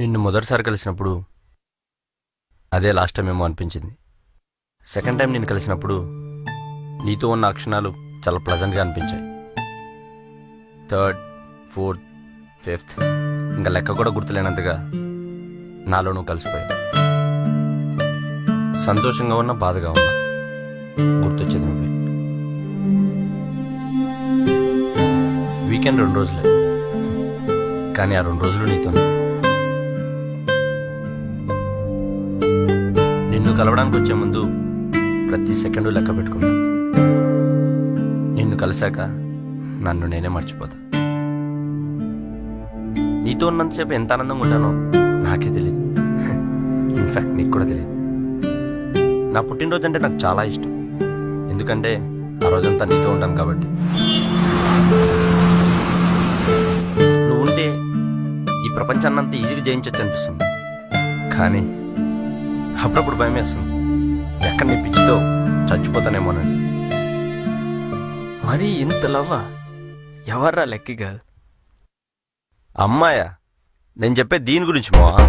నిన్ను మొదటిసారి కలిసినప్పుడు అదే లాస్ట్ టైం ఏమో అనిపించింది. సెకండ్ టైం నిన్ను కలిసినప్పుడు నీతో ఉన్న ఆ క్షణాలు చాలా ప్లజెంట్గా అనిపించాయి. థర్డ్, ఫోర్త్, ఫిఫ్త్ ఇంకా లెక్క కూడా గుర్తులేనంతగా నాలో నువ్వు కలిసిపోయావు. సంతోషంగా ఉన్నా, బాధగా ఉన్నా గుర్తొచ్చేది నువ్వే. వీకెండ్ 2 రోజులే, కానీ ఆ 2 రోజులు నీతో. నిన్ను కలవడానికి వచ్చే ముందు ప్రతి సెకండు లెక్క పెట్టుకున్నా. నిన్ను కలిశాక నన్ను నేనే మర్చిపోతా. నీతో ఉన్నంతసేపు ఎంత ఆనందంగా ఉంటానో నాకే తెలియదు. ఇన్ఫ్యాక్ట్ నీకు కూడా తెలియదు. నా పుట్టినరోజు అంటే నాకు చాలా ఇష్టం, ఎందుకంటే ఆ రోజంతా నీతో ఉంటాను కాబట్టి. నువ్వు ఉంటే ఈ ప్రపంచాన్నంతా ఈజీగా జయించచ్చు అనిపిస్తుంది, కానీ అప్పుడప్పుడు భయం వేస్తుంది, ఎక్కడ నీ పిచ్చితో చచ్చిపోతానేమోనని. మరి ఇంత లవ్వా? ఎవర్రా లెక్కి కాదు? అమ్మాయా? నేను చెప్పే దీని గురించి మావా.